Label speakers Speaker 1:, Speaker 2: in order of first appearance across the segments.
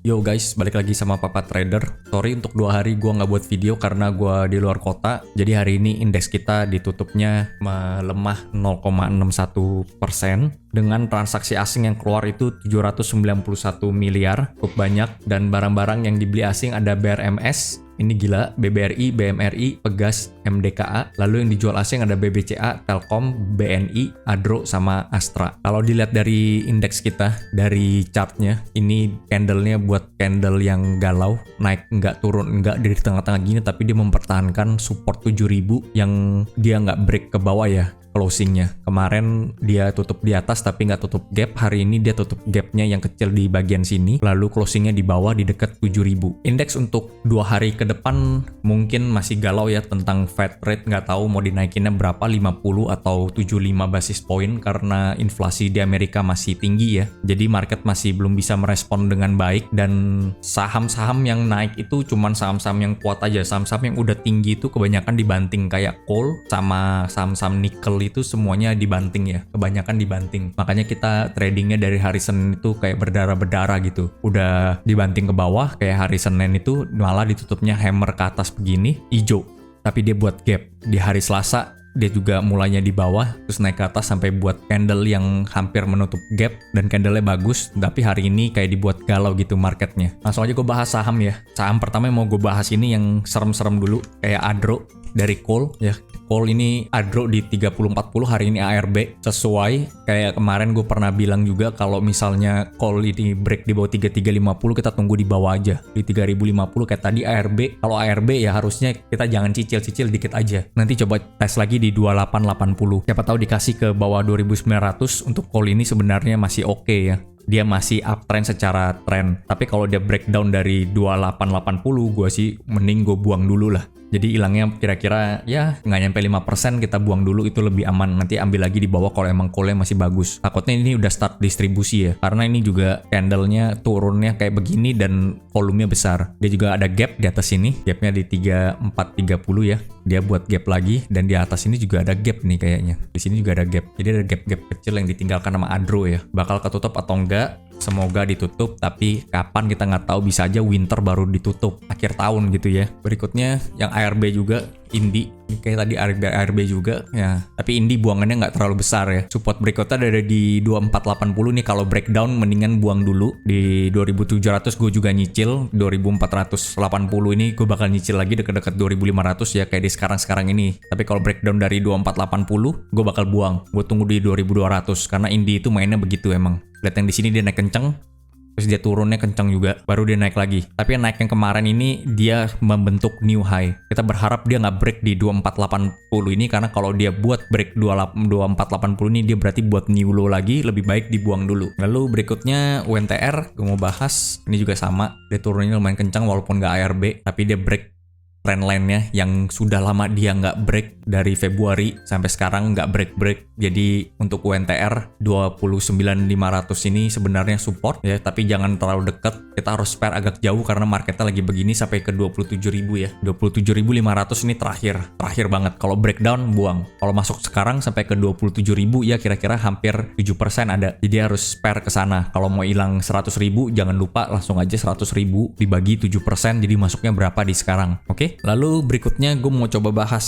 Speaker 1: Yo guys, balik lagi sama Papa Trader. Sorry untuk 2 hari gua nggak buat video karena gua di luar kota. Jadi hari ini indeks kita ditutupnya melemah 0,61% dengan transaksi asing yang keluar itu 791 miliar, cukup banyak. Dan barang-barang yang dibeli asing ada BRMS, ini gila, BBRI, BMRI, Pegas, MDKA. Lalu yang dijual asing ada BBCA, Telkom, BNI, Adro, sama Astra. Kalau dilihat dari indeks kita, dari chartnya, ini candle-nya buat candle yang galau, naik enggak, turun enggak, di tengah-tengah gini, tapi dia mempertahankan support 7000 yang dia nggak break ke bawah ya. Closingnya kemarin dia tutup di atas tapi nggak tutup gap. Hari ini dia tutup gapnya yang kecil di bagian sini, lalu closingnya di bawah di dekat 7000. Indeks untuk 2 hari ke depan mungkin masih galau ya tentang Fed rate, nggak tahu mau dinaikinnya berapa, 50 atau 75 basis point karena inflasi di Amerika masih tinggi ya. Jadi market masih belum bisa merespon dengan baik, dan saham-saham yang naik itu cuman saham-saham yang kuat aja. Saham-saham yang udah tinggi itu kebanyakan dibanting, kayak coal sama saham-saham nikel itu semuanya dibanting ya, kebanyakan dibanting. Makanya kita tradingnya dari hari Senin itu kayak berdarah-berdarah gitu. Udah dibanting ke bawah, kayak hari Senin itu malah ditutupnya hammer ke atas begini, hijau. Tapi dia buat gap. Di hari Selasa dia juga mulainya di bawah, terus naik ke atas sampai buat candle yang hampir menutup gap, dan candlenya bagus. Tapi hari ini kayak dibuat galau gitu marketnya. Langsung aja gue bahas saham ya. Saham pertama yang mau gue bahas ini yang serem-serem dulu, kayak Adro dari coal ya. Coal ini Adro di 3040, hari ini ARB. Sesuai kayak kemarin gue pernah bilang juga, kalau misalnya coal ini break di bawah 3350, kita tunggu di bawah aja di 3050 kayak tadi ARB. Kalau ARB ya harusnya kita jangan cicil-cicil, dikit aja. Nanti coba tes lagi di 2880. Siapa tahu dikasih ke bawah 2900. Untuk coal ini sebenarnya masih oke ya. Dia masih uptrend secara trend. Tapi kalau dia breakdown dari 2880, gue sih mending gue buang dulu lah. Jadi hilangnya kira-kira ya nggak nyampe 5%, kita buang dulu, itu lebih aman. Nanti ambil lagi di bawah kalau emang call-nya masih bagus. Takutnya ini udah start distribusi ya, karena ini juga candle-nya turunnya kayak begini dan volumenya besar. Dia juga ada gap di atas sini, gapnya di 3430 ya. Dia buat gap lagi, dan di atas ini juga ada gap nih kayaknya. Di sini juga ada gap. Jadi ada gap-gap kecil yang ditinggalkan sama Adro ya. Bakal ketutup atau enggak? Semoga ditutup, tapi kapan kita nggak tahu, bisa aja winter baru ditutup, akhir tahun gitu ya. Berikutnya yang ARB juga, Indi, kayak tadi ARB juga ya, tapi Indi buangannya nggak terlalu besar ya. Support berikutnya ada di 2480 nih. Kalau breakdown mendingan buang dulu di 2700. Gue juga nyicil 2480 ini, gue bakal nyicil lagi deket-deket 2500 ya, kayak di sekarang ini. Tapi kalau breakdown dari 2480 gue bakal buang, gue tunggu di 2200 karena Indi itu mainnya begitu emang. Lihat yang di sini dia naik kenceng, terus dia turunnya kenceng juga, baru dia naik lagi. Tapi yang naik yang kemarin ini dia membentuk new high. Kita berharap dia nggak break di 2480 ini, karena kalau dia buat break 2480 ini, dia berarti buat new low lagi, lebih baik dibuang dulu. Lalu berikutnya UNTR, gue mau bahas. Ini juga sama, dia turunnya lumayan kencang walaupun nggak ARB, tapi dia break trendline-nya yang sudah lama dia nggak break, dari Februari sampai sekarang nggak break. Jadi untuk UNTR 29.500 ini sebenarnya support ya, tapi jangan terlalu dekat. Kita harus spare agak jauh karena marketnya lagi begini sampai ke 27.000 ya. 27.500 ini terakhir banget. Kalau breakdown buang. Kalau masuk sekarang sampai ke 27.000 ya, kira-kira hampir 7% ada. Jadi harus spare ke sana. Kalau mau hilang 100.000 jangan lupa langsung aja 100.000 dibagi 7%, jadi masuknya berapa di sekarang. Oke? Lalu berikutnya gue mau coba bahas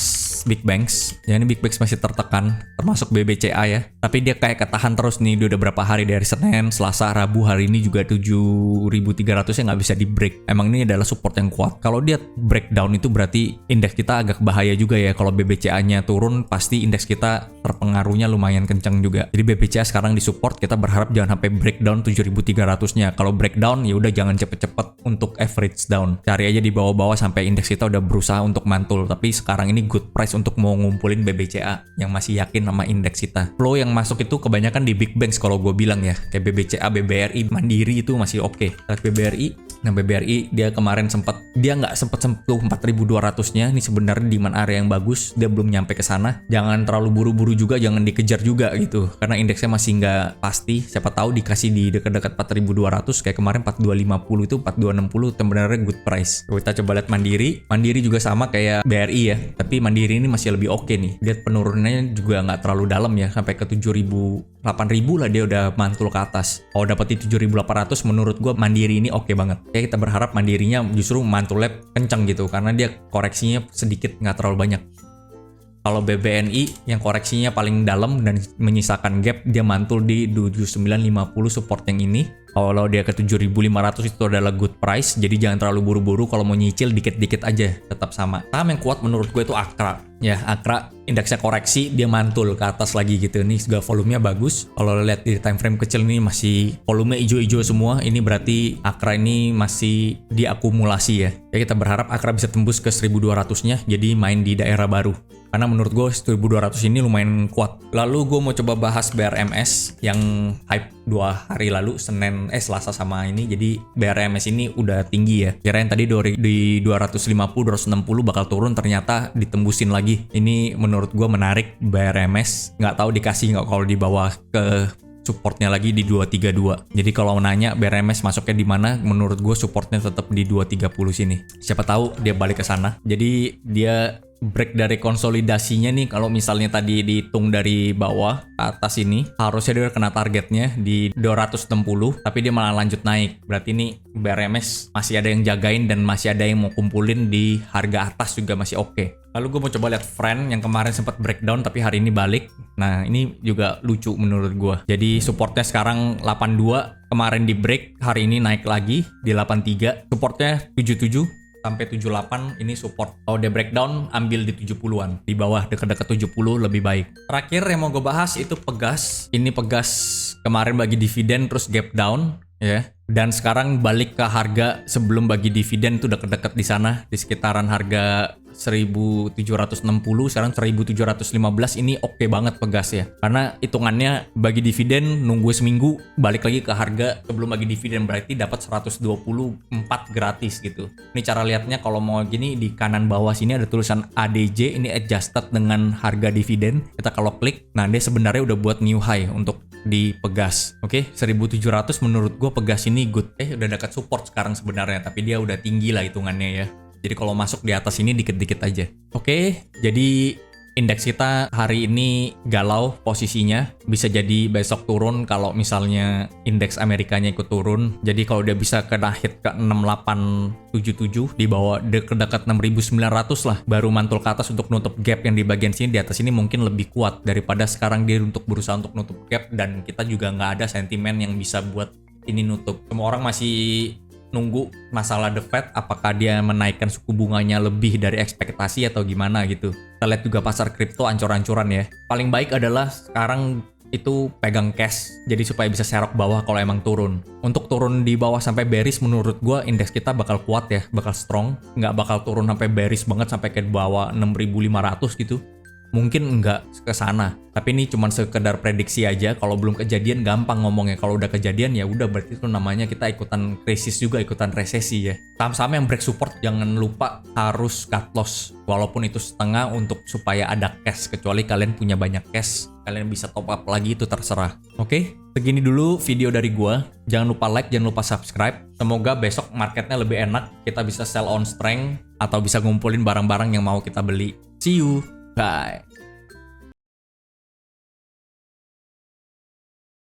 Speaker 1: Big Banks. Ya, ini Big Banks masih tertekan, termasuk BBCA ya. Tapi dia kayak ketahan terus nih, dia udah berapa hari dari Senin, Selasa, Rabu, hari ini juga 7.300 nya nggak bisa di break. Emang ini adalah support yang kuat. Kalau dia breakdown itu berarti indeks kita agak bahaya juga ya. Kalau BBCA-nya turun, pasti indeks kita terpengaruhnya lumayan kenceng juga. Jadi BBCA sekarang di support, kita berharap jangan sampai breakdown 7.300-nya. Kalau breakdown ya udah jangan cepet-cepet untuk average down. Cari aja di bawah-bawah sampai indeks kita udah berusaha untuk mantul. Tapi sekarang ini good price untuk mau ngumpulin BBCA yang masih yakin sama indeks kita. Flow yang masuk itu kebanyakan di big banks kalau gue bilang ya, kayak BBCA, BBRI, Mandiri itu masih oke. Lihat BBRI, nah BBRI dia kemarin dia nggak sempet sentuh 4.200-nya. Ini sebenarnya demand area yang bagus, dia belum nyampe ke sana. Jangan terlalu buru-buru juga, jangan dikejar juga gitu, karena indeksnya masih nggak pasti. Siapa tahu dikasih di dekat-dekat 4.200, kayak kemarin 4.250 itu 4.260 sebenarnya good price. Kita coba lihat Mandiri juga sama kayak BRI ya, tapi Mandiri Mandiri ini masih lebih oke nih. Dia penurunannya juga nggak terlalu dalam ya, sampai ke 7.000, 8.000 lah dia udah mantul ke atas. Kalau dapetin 7.800 menurut gue Mandiri ini oke banget. Ya kita berharap Mandirinya justru mantulnya kenceng gitu, karena dia koreksinya sedikit, nggak terlalu banyak. Kalau BBNI yang koreksinya paling dalam dan menyisakan gap, dia mantul di 7950 support yang ini. Kalau dia ke 7.500 itu adalah good price, jadi jangan terlalu buru-buru. Kalau mau nyicil dikit-dikit aja, tetap sama. Saham yang kuat menurut gue itu Akra. Ya, Akra indeksnya koreksi, dia mantul ke atas lagi gitu. Ini juga volumenya bagus. Kalau lihat di time frame kecil ini masih volume hijau-hijau semua. Ini berarti Akra ini masih diakumulasi ya. Ya kita berharap Akra bisa tembus ke 1200-nya, jadi main di daerah baru. Karena menurut gue 1200 ini lumayan kuat. Lalu gue mau coba bahas BRMS yang hype 2 hari lalu, Selasa sama ini. Jadi BRMS ini udah tinggi ya. Kirain tadi di 250, 260 bakal turun, ternyata ditembusin lagi. Ini menurut gue menarik BRMS. Nggak tahu dikasih nggak kalau di bawah ke supportnya lagi di 232. Jadi kalau nanya BRMS masuknya di mana, menurut gue supportnya tetap di 230 sini. Siapa tahu dia balik ke sana. Jadi dia break dari konsolidasinya nih. Kalau misalnya tadi dihitung dari bawah ke atas ini, harusnya dia kena targetnya di 260, tapi dia malah lanjut naik. Berarti ini BRMS masih ada yang jagain dan masih ada yang mau kumpulin di harga atas juga masih oke. Lalu gue mau coba lihat Friend yang kemarin sempat breakdown tapi hari ini balik. Nah ini juga lucu menurut gue. Jadi supportnya sekarang 82, kemarin di break, hari ini naik lagi di 83. Supportnya 77 sampai 78 ini support. Kalau dia breakdown ambil di 70-an. Di bawah dekat-dekat 70 lebih baik. Terakhir yang mau gue bahas itu Pegas. Ini Pegas kemarin bagi dividen terus gap down ya. Dan sekarang balik ke harga sebelum bagi dividen tuh dekat-dekat di sana, di sekitaran harga 1760, sekarang 1715. Ini oke banget Pegas ya, karena hitungannya bagi dividen nunggu seminggu balik lagi ke harga sebelum bagi dividen, berarti dapat 124 gratis gitu. Ini cara lihatnya, kalau mau gini di kanan bawah sini ada tulisan ADJ, ini adjusted dengan harga dividen. Kita kalau klik, nah dia sebenarnya udah buat new high untuk di Pegas. Oke, 1700 menurut gue Pegas ini good. Udah dekat support sekarang sebenarnya, tapi dia udah tinggi lah hitungannya ya. Jadi kalau masuk di atas ini dikit-dikit aja. Oke, jadi indeks kita hari ini galau posisinya. Bisa jadi besok turun kalau misalnya indeks Amerikanya ikut turun. Jadi kalau dia bisa kena hit ke 6877 di bawah dekat 6900 lah, baru mantul ke atas untuk nutup gap yang di bagian sini. Di atas ini mungkin lebih kuat daripada sekarang dia untuk berusaha untuk nutup gap, dan kita juga nggak ada sentimen yang bisa buat ini nutup. Semua orang masih nunggu masalah The Fed, apakah dia menaikkan suku bunganya lebih dari ekspektasi atau gimana gitu. Kita lihat juga pasar kripto ancur-ancuran ya. Paling baik adalah sekarang itu pegang cash, jadi supaya bisa serok bawah kalau emang turun. Untuk turun di bawah sampai bearish menurut gue indeks kita bakal kuat ya, bakal strong. Nggak bakal turun sampai bearish banget sampai ke bawah 6.500 gitu. Mungkin nggak ke sana, tapi ini cuma sekedar prediksi aja. Kalau belum kejadian gampang ngomongnya, kalau udah kejadian ya udah, berarti itu namanya kita ikutan krisis juga, ikutan resesi ya. Saham-saham yang break support jangan lupa harus cut loss, walaupun itu setengah, untuk supaya ada cash. Kecuali kalian punya banyak cash, kalian bisa top up lagi, itu terserah. Oke, segini dulu video dari gua. Jangan lupa like, jangan lupa subscribe. Semoga besok marketnya lebih enak, kita bisa sell on strength atau bisa ngumpulin barang-barang yang mau kita beli. See you. Bye.